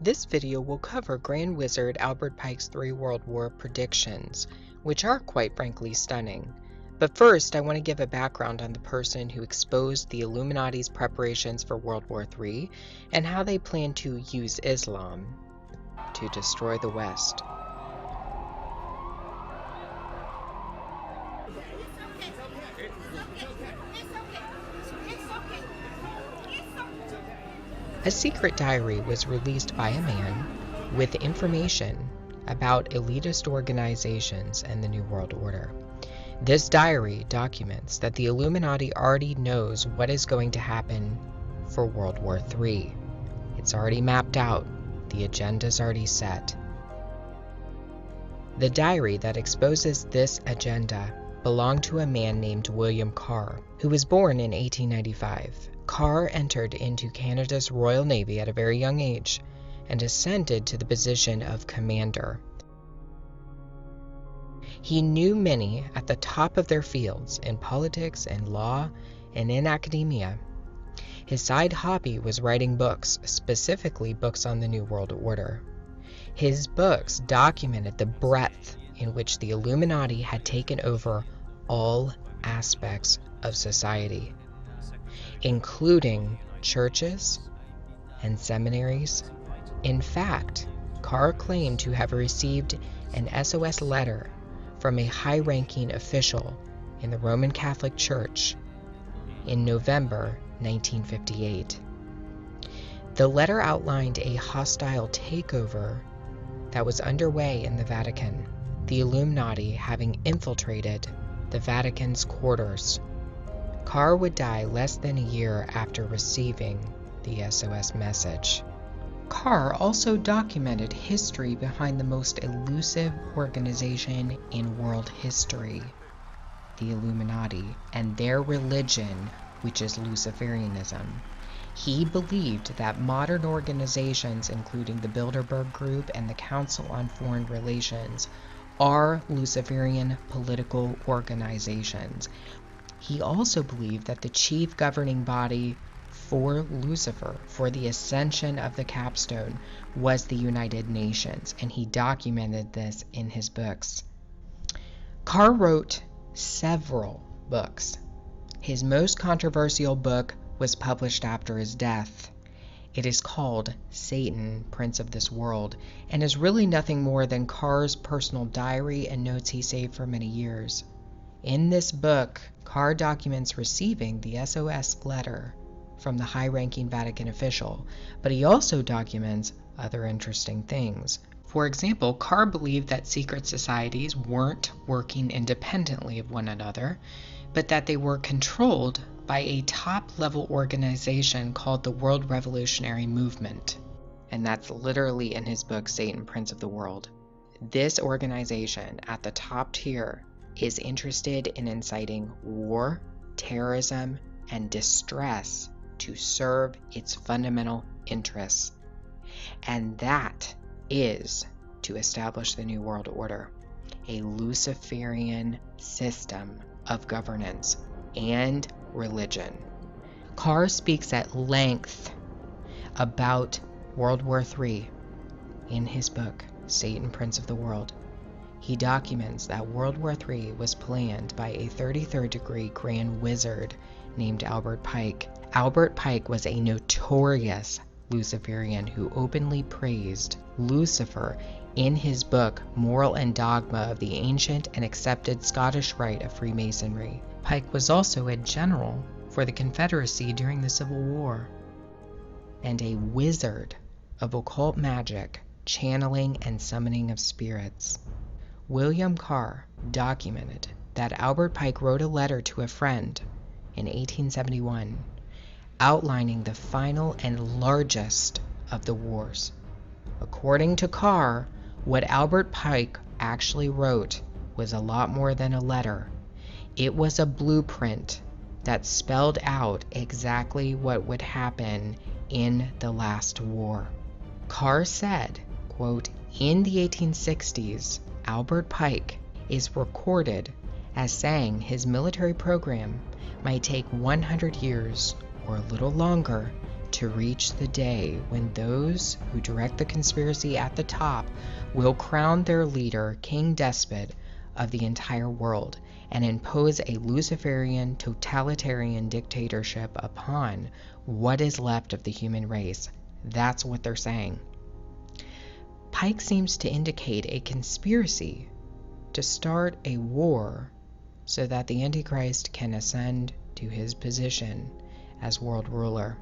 This video will cover Grand Wizard Albert Pike's 3 World War predictions, which are quite frankly stunning. But first, I want to give a background on the person who exposed the Illuminati's preparations for World War III and how they plan to use Islam to destroy the West. A secret diary was released by a man with information about elitist organizations and the New World Order. This diary documents that the Illuminati already knows what is going to happen for World War III. It's already mapped out. The agenda's already set. The diary that exposes this agenda belonged to a man named William Carr, who was born in 1895. Carr entered into Canada's Royal Navy at a very young age and ascended to the position of commander. He knew many at the top of their fields in politics and law and in academia. His side hobby was writing books, specifically books on the New World Order. His books documented the breadth in which the Illuminati had taken over all aspects of society, including churches and seminaries. In fact, Carr claimed to have received an SOS letter from a high-ranking official in the Roman Catholic Church in November 1958. The letter outlined a hostile takeover that was underway in the Vatican, the Illuminati having infiltrated the Vatican's quarters. Carr would die less than a year after receiving the SOS message. Carr also documented history behind the most elusive organization in world history, the Illuminati, and their religion, which is Luciferianism. He believed that modern organizations, including the Bilderberg Group and the Council on Foreign Relations, are Luciferian political organizations. He also believed that the chief governing body for Lucifer, for the ascension of the capstone, was the United Nations, and he documented this in his books. Carr wrote several books. His most controversial book was published after his death. It is called Satan, Prince of this World, and is really nothing more than Carr's personal diary and notes he saved for many years. In this book, Carr documents receiving the SOS letter from the high-ranking Vatican official, but he also documents other interesting things. For example, Carr believed that secret societies weren't working independently of one another, but that they were controlled by a top-level organization called the World Revolutionary Movement. And that's literally in his book, Satan, Prince of the World. This organization at the top tier is interested in inciting war, terrorism, and distress to serve its fundamental interests. And that is to establish the New World Order, a Luciferian system of governance and religion. Carr speaks at length about World War III in his book, Satan, Prince of the World. He documents that World War III was planned by a 33rd degree Grand Wizard named Albert Pike. Albert Pike was a notorious Luciferian who openly praised Lucifer in his book, Moral and Dogma of the Ancient and Accepted Scottish Rite of Freemasonry. Pike was also a general for the Confederacy during the Civil War, and a wizard of occult magic, channeling and summoning of spirits. William Carr documented that Albert Pike wrote a letter to a friend in 1871 outlining the final and largest of the wars. According to Carr, what Albert Pike actually wrote was a lot more than a letter. It was a blueprint that spelled out exactly what would happen in the last war. Carr said, quote, "In the 1860s, Albert Pike is recorded as saying his military program might take 100 years or a little longer to reach the day when those who direct the conspiracy at the top will crown their leader king despot of the entire world and impose a Luciferian totalitarian dictatorship upon what is left of the human race. That's what they're saying. Pike seems to indicate a conspiracy to start a war so that the Antichrist can ascend to his position as world ruler.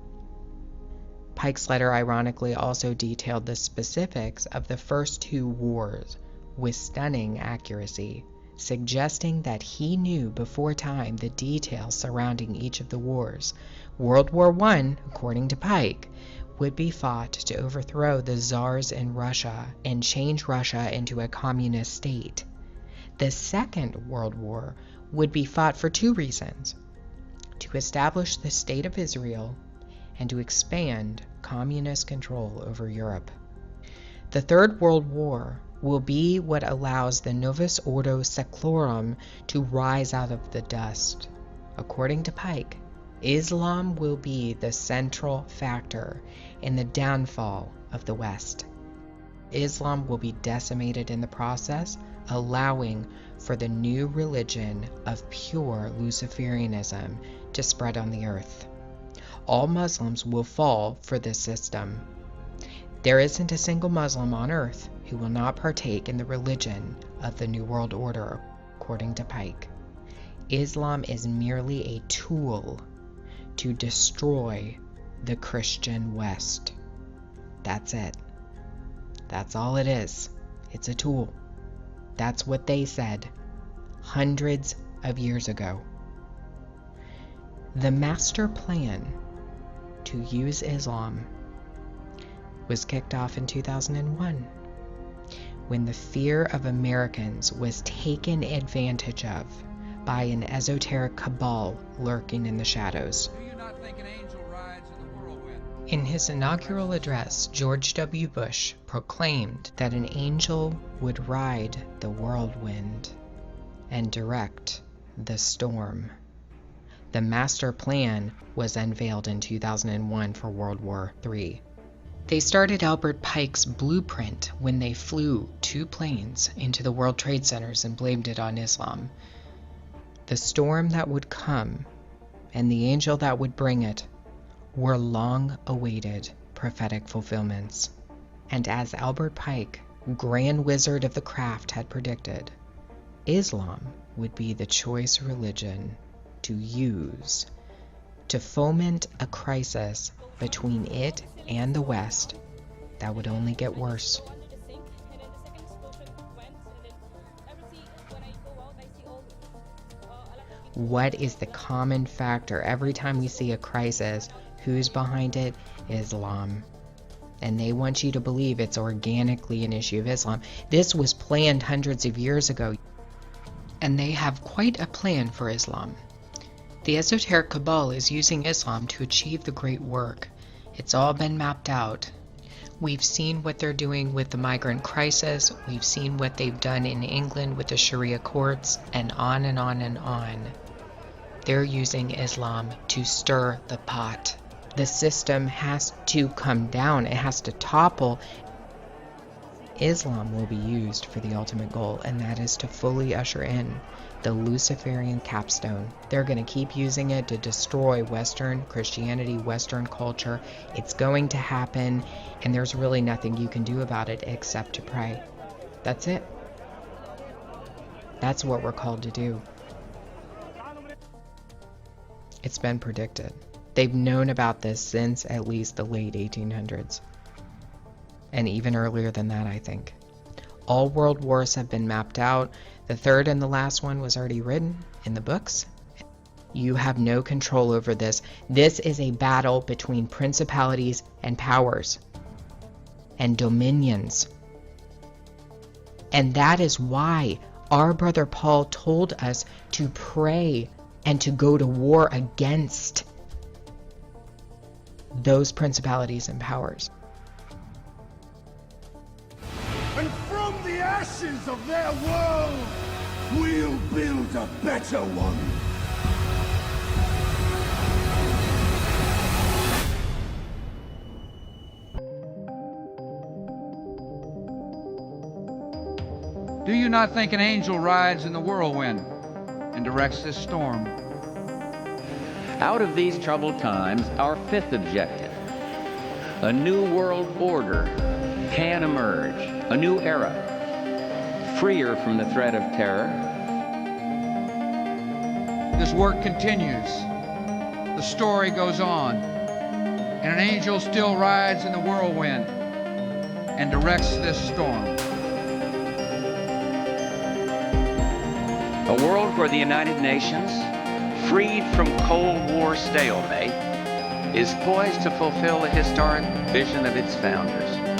Pike's letter ironically also detailed the specifics of the first two wars with stunning accuracy, suggesting that he knew before time the details surrounding each of the wars. World War I, according to Pike, would be fought to overthrow the czars in Russia and change Russia into a communist state. The Second World War would be fought for two reasons: to establish the State of Israel and to expand communist control over Europe. The Third World War will be what allows the Novus Ordo Seclorum to rise out of the dust. According to Pike, Islam will be the central factor in the downfall of the West. Islam will be decimated in the process, allowing for the new religion of pure Luciferianism to spread on the earth. All Muslims will fall for this system. There isn't a single Muslim on earth who will not partake in the religion of the New World Order, according to Pike. Islam is merely a tool to destroy the Christian West. That's it. That's all it is. It's a tool. That's what they said hundreds of years ago. The master plan to use Islam was kicked off in 2001 when the fear of Americans was taken advantage of by an esoteric cabal lurking in the shadows. In his inaugural address, George W. Bush proclaimed that an angel would ride the whirlwind and direct the storm. The master plan was unveiled in 2001 for World War III. They started Albert Pike's blueprint when they flew 2 planes into the World Trade Centers and blamed it on Islam. The storm that would come and the angel that would bring it were long-awaited prophetic fulfillments. And as Albert Pike, Grand Wizard of the craft, had predicted, Islam would be the choice religion to use to foment a crisis between it and the West that would only get worse. What is the common factor every time we see a crisis? Who's behind it? Islam. And they want you to believe it's organically an issue of Islam. This was planned hundreds of years ago, and they have quite a plan for Islam. The esoteric cabal is using Islam to achieve the great work. It's all been mapped out. We've seen what they're doing with the migrant crisis. We've seen what they've done in England with the Sharia courts, and on and on and on. They're using Islam to stir the pot. The system has to come down. It has to topple. Islam will be used for the ultimate goal, and that is to fully usher in the Luciferian capstone. They're going to keep using it to destroy Western Christianity, Western culture. It's going to happen, and there's really nothing you can do about it except to pray. That's it. That's what we're called to do. It's been predicted. They've known about this since at least the late 1800s. And even earlier than that, I think. All world wars have been mapped out. The third and the last one was already written in the books. You have no control over this. This is a battle between principalities and powers and dominions. And that is why our brother Paul told us to pray and to go to war against those principalities and powers. And from the ashes of their world, we'll build a better one. Do you not think an angel rides in the whirlwind and directs this storm? Out of these troubled times, our fifth objective, a new world order can emerge, a new era, freer from the threat of terror. This work continues. The story goes on, and an angel still rides in the whirlwind and directs this storm. A world where the United Nations, freed from Cold War stalemate, is poised to fulfill the historic vision of its founders.